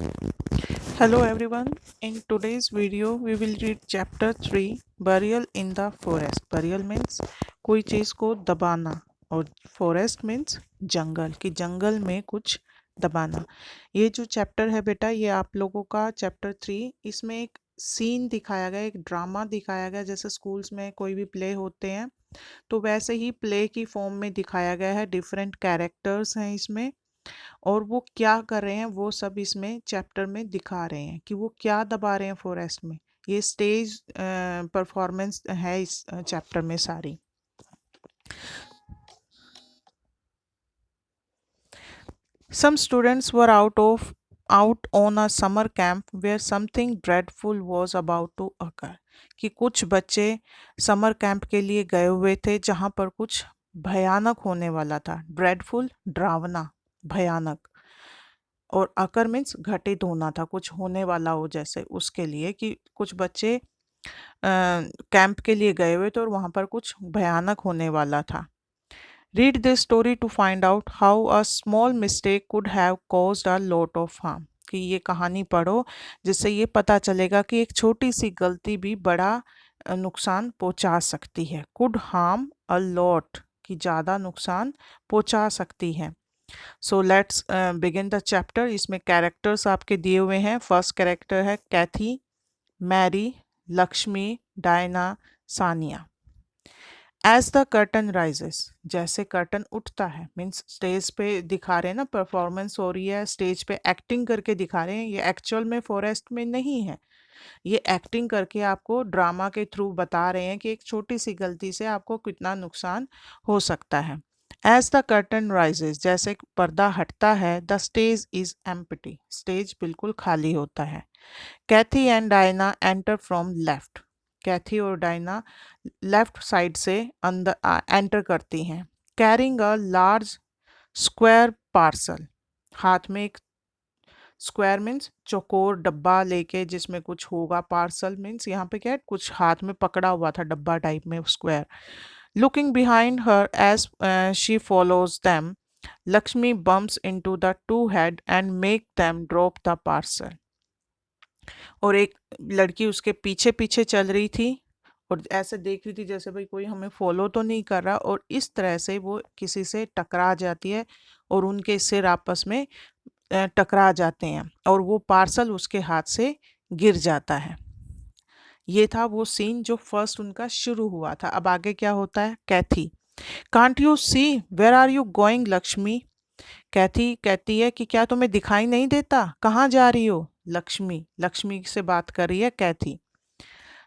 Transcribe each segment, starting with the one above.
Hello everyone. In today's video we will read chapter 3 Burial in the Forest. Burial means कोई चीज़ को दबाना और forest means जंगल, कि जंगल में कुछ दबाना। ये जो चैप्टर है बेटा, ये आप लोगों का चैप्टर 3, इसमें एक सीन दिखाया गया, एक ड्रामा दिखाया गया। जैसे स्कूल्स में कोई भी प्ले होते हैं तो वैसे ही प्ले की फॉर्म में दिखाया गया है। डिफरेंट कैरेक्टर्स हैं इसमें और वो क्या कर रहे हैं वो सब इसमें चैप्टर में दिखा रहे हैं कि वो क्या दबा रहे हैं फॉरेस्ट में। ये स्टेज परफॉर्मेंस है इस चैप्टर में सारी। Some students were out on a summer camp where something dreadful was about to occur. कि कुछ बच्चे समर कैंप के लिए गए हुए थे जहां पर कुछ भयानक होने वाला था। ड्रेडफुल डरावना, भयानक। और अकर मीन्स घटित होना था, कुछ होने वाला हो, जैसे उसके लिए कि कुछ बच्चे कैंप के लिए गए हुए थे और वहां पर कुछ भयानक होने वाला था। Read this story to find out how a small mistake could have caused a lot of harm. कि ये कहानी पढ़ो जिससे ये पता चलेगा कि एक छोटी सी गलती भी बड़ा नुकसान पहुंचा सकती है। कुड हार्म अ लॉट, कि ज़्यादा नुकसान पहुंचा सकती है। So let's begin the chapter. इसमें कैरेक्टर्स आपके दिए हुए हैं। फर्स्ट कैरेक्टर है Kathy, Mary, Lakshmi, Diana, Sania. As the curtain rises, जैसे कर्टन उठता है, मीन्स स्टेज पे दिखा रहे हैं ना, परफॉर्मेंस हो रही है, स्टेज पे एक्टिंग करके दिखा रहे हैं। ये एक्चुअल में फॉरेस्ट में नहीं है, ये एक्टिंग करके आपको ड्रामा के थ्रू बता रहे हैं कि एक छोटी सी गलती से आपको कितना नुकसान हो सकता है। एज द कर्टन राइजेस, जैसे पर्दा हटता है, the stage is empty, stage बिल्कुल खाली होता है। Kathy and Diana enter from left, Kathy और डायना लेफ्ट साइड से अंदर एंटर करती हैं। Carrying a large square parcel, हाथ में एक स्क्वायर मीन्स चौकोर डब्बा लेके जिसमें कुछ होगा। पार्सल मीन्स यहाँ पे क्या है, कुछ हाथ में पकड़ा हुआ था, डब्बा टाइप में square. Looking behind her as she follows them, Lakshmi bumps into the two head and make them drop the parcel. और एक लड़की उसके पीछे पीछे चल रही थी और ऐसे देख रही थी जैसे भाई कोई हमें फॉलो तो नहीं कर रहा, और इस तरह से वो किसी से टकरा जाती है और उनके सिर आपस में टकरा जाते हैं और वो पार्सल उसके हाथ से गिर जाता है। ये था वो सीन जो फर्स्ट उनका शुरू हुआ था। अब आगे क्या होता है। Kathy, can't you see where are you going Lakshmi. Kathy कहती है कि क्या तुम्हें दिखाई नहीं देता, कहाँ जा रही हो। लक्ष्मी, लक्ष्मी से बात कर रही है कैथी।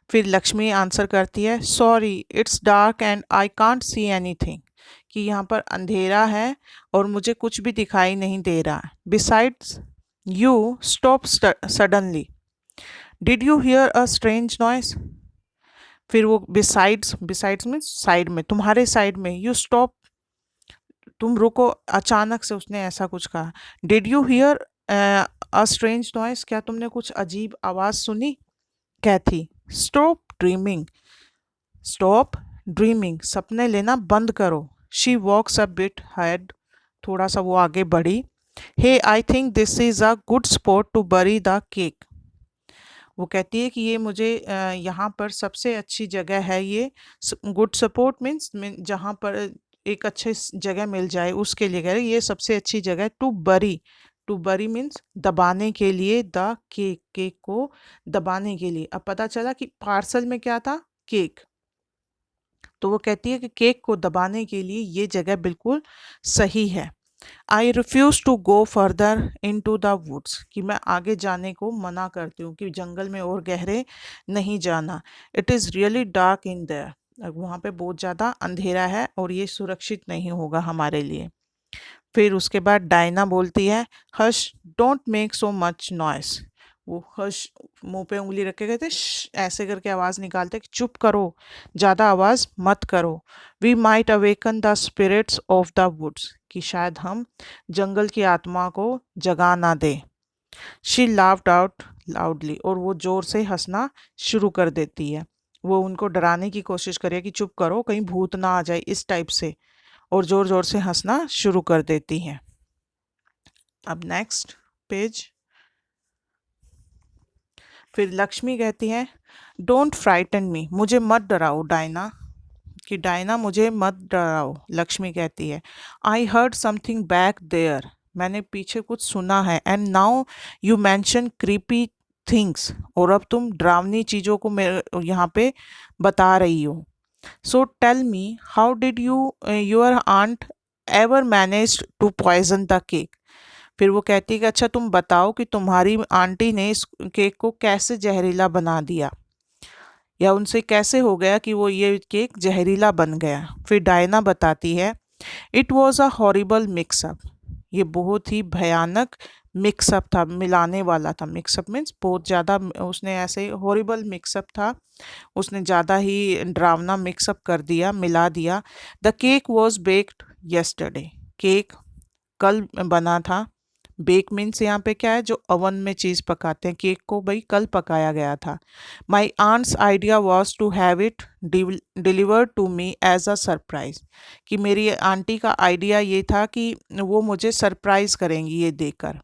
फिर लक्ष्मी आंसर करती है, sorry it's dark and I can't see anything, कि यहाँ पर अंधेरा है और मुझे कुछ भी दिखाई नहीं दे रहा। Besides you stop suddenly, did you hear a strange noise. फिर वो बिसाइड्स, बिसाइड्स मीन्स साइड में, तुम्हारे साइड में। यू स्टॉप, तुम रुको, अचानक से उसने ऐसा कुछ कहा। Did you hear a strange noise, क्या तुमने कुछ अजीब आवाज सुनी। Kathy, stop dreaming, stop dreaming, सपने लेना बंद करो। She walks a bit head, थोड़ा सा वो आगे बढ़ी। Hey I think this is a good spot to bury the cake. वो कहती है कि ये मुझे यहाँ पर सबसे अच्छी जगह है ये। गुड सपोर्ट मीन्स जहाँ पर एक अच्छे जगह मिल जाए उसके लिए कह रहे ये सबसे अच्छी जगह। To bury, to bury means दबाने के लिए, द केक, केक को दबाने के लिए। अब पता चला कि पार्सल में क्या था, केक। तो वो कहती है कि केक को दबाने के लिए ये जगह बिल्कुल सही है। I refuse to go further into the woods, कि मैं आगे जाने को मना करती हूँ, कि जंगल में और गहरे नहीं जाना। It is really dark in their, वहाँ पे बहुत ज़्यादा अंधेरा है और ये सुरक्षित नहीं होगा हमारे लिए। फिर उसके बाद डायना बोलती है, hush don't make so much noise. वो हश, मुंह पे उंगली रख के कहते ऐसे करके आवाज़ निकालते कि चुप करो, ज़्यादा आवाज़ मत करो। We might awaken the spirits of the woods, कि शायद हम जंगल की आत्मा को जगा ना दे। शी लाफ्ड आउट लाउडली, और वो ज़ोर से हंसना शुरू कर देती है। वो उनको डराने की कोशिश करे कि चुप करो, कहीं भूत ना आ जाए, इस टाइप से, और ज़ोर ज़ोर से हंसना शुरू कर देती हैं। अब नेक्स्ट पेज। फिर लक्ष्मी कहती है, डोंट फ्राइटन मी, मुझे मत डराओ डायना, कि डायना मुझे मत डराओ। लक्ष्मी कहती है, I heard something back there, मैंने पीछे कुछ सुना है, and now you mention creepy things, और अब तुम डरावनी चीज़ों को मेरे यहाँ पे बता रही हो। So tell me, how did your aunt ever manage to poison the cake. फिर वो कहती है कि अच्छा तुम बताओ कि तुम्हारी आंटी ने इस केक को कैसे जहरीला बना दिया, या उनसे कैसे हो गया कि वो ये केक जहरीला बन गया। फिर डायना बताती है, it was a horrible mixup, ये बहुत ही भयानक मिक्सअप था, मिलाने वाला था। मिक्सअप मीन्स बहुत ज़्यादा, उसने ऐसे हॉरिबल मिक्सअप था, उसने ज़्यादा ही डरावना मिक्सअप कर दिया, मिला दिया। The cake was baked yesterday, cake कल बना था। बेक मीन्स यहाँ पे क्या है, जो अवन में चीज़ पकाते हैं, केक को भाई कल पकाया गया था। My aunt's idea was to have it delivered to me as a surprise, कि मेरी आंटी का आइडिया ये था कि वो मुझे सरप्राइज करेंगी ये देकर।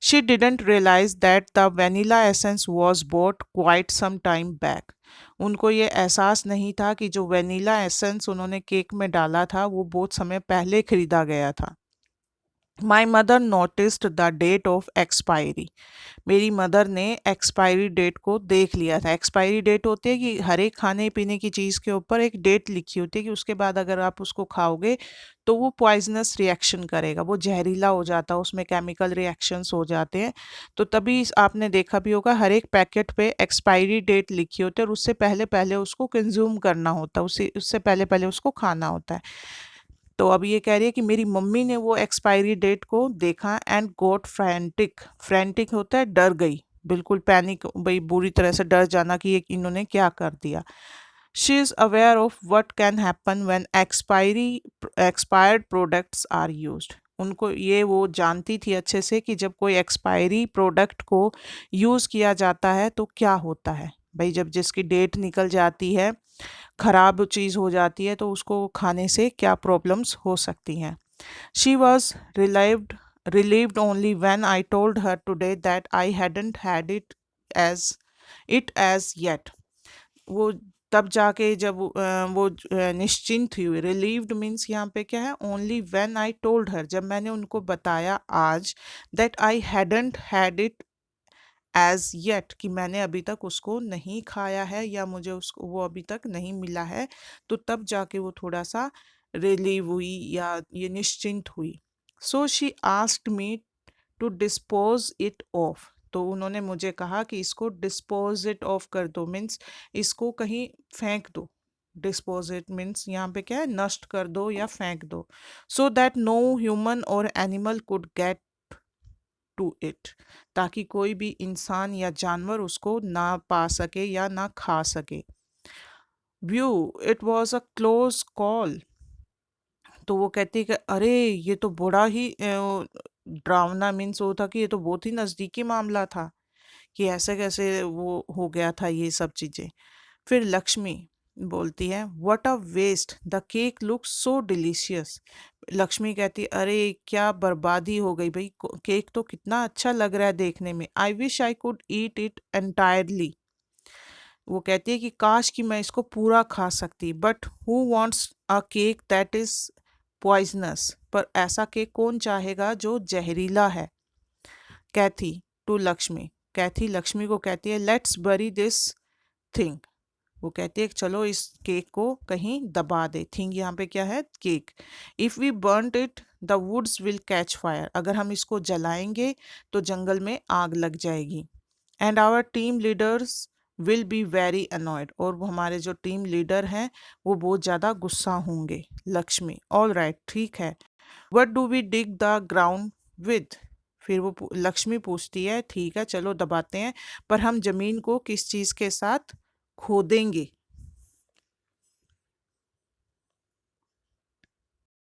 She didn't realise that the vanilla essence was bought quite some time back, उनको ये एहसास नहीं था कि जो वेनिला एसेंस उन्होंने केक में डाला था वो बहुत समय पहले खरीदा गया था। My mother noticed the date of expiry, मेरी मदर ने एक्सपायरी डेट को देख लिया था। एक्सपायरी डेट होती है कि हर एक खाने पीने की चीज़ के ऊपर एक डेट लिखी होती है कि उसके बाद अगर आप उसको खाओगे तो वो पॉइजनस रिएक्शन करेगा, वो जहरीला हो जाता है, उसमें केमिकल रिएक्शंस हो जाते हैं। तो तभी आपने देखा भी होगा हर एक पैकेट पे एक्सपायरी डेट लिखी होती है, और उससे पहले पहले उसको कंज्यूम करना होता है, उससे पहले पहले उसको खाना होता है। तो अब ये कह रही है कि मेरी मम्मी ने वो एक्सपायरी डेट को देखा एंड गॉट फ्रैंटिक, फ्रैंटिक होता है डर गई, बिल्कुल पैनिक, भाई बुरी तरह से डर जाना कि ये इन्होंने क्या कर दिया। She is aware of what can happen when expired products are used, उनको ये वो जानती थी अच्छे से कि जब कोई एक्सपायरी प्रोडक्ट को यूज़ किया जाता है तो क्या होता है। भाई जब जिसकी डेट निकल जाती है, खराब चीज़ हो जाती है, तो उसको खाने से क्या प्रॉब्लम्स हो सकती हैं। She was relieved only when I told her today that I hadn't had it as yet, वो तब जाके जब वो निश्चिंत हुई। रिलीव्ड मीन्स यहाँ पे क्या है, only when I told her, जब मैंने उनको बताया आज, that I hadn't had it as yet, कि मैंने अभी तक उसको नहीं खाया है या मुझे उसको वो अभी तक नहीं मिला है, तो तब जाके वो थोड़ा सा रिलीव हुई या ये निश्चिंत हुई। So she asked me to dispose it off, तो उन्होंने मुझे कहा कि इसको डिस्पोज इट ऑफ कर दो, मीन्स इसको कहीं फेंक दो। डिस्पोज इट मीन्स यहाँ पे क्या है, नष्ट कर दो या फेंक दो। So that no human or animal could get to it, ताकि कोई भी इंसान या जानवर उसको ना पा सके या ना खा सके। View, it was a close call, तो वो कहती है कि अरे ये तो बड़ा ही डरावना, मीन्स वो था कि ये तो बहुत ही नज़दीकी मामला था, कि ऐसे कैसे वो हो गया था ये सब चीज़ें। फिर लक्ष्मी बोलती है, what a waste, the cake looks so delicious. Lakshmi कहती है, अरे क्या बर्बादी हो गई भाई, केक तो कितना अच्छा लग रहा है देखने में। I wish I could eat it entirely, वो कहती है कि काश कि मैं इसको पूरा खा सकती, but who wants a cake that is poisonous, पर ऐसा केक कौन चाहेगा जो जहरीला है। कैथी टू लक्ष्मी, कैथी लक्ष्मी को कहती है, लेट्स बरी दिस थिंग, वो कहती है कि चलो इस केक को कहीं दबा दे। थिंग यहाँ पे क्या है, cake. If we burnt it the woods will catch fire, अगर हम इसको जलाएंगे तो जंगल में आग लग जाएगी। And our team leaders will be very annoyed, और वो हमारे जो टीम लीडर हैं वो बहुत ज़्यादा गुस्सा होंगे। लक्ष्मी, ऑल राइट, ठीक है। What do we dig the ground with, फिर वो लक्ष्मी पूछती है, ठीक है चलो दबाते हैं, पर हम ज़मीन को किस चीज़ के साथ खोदेंगे।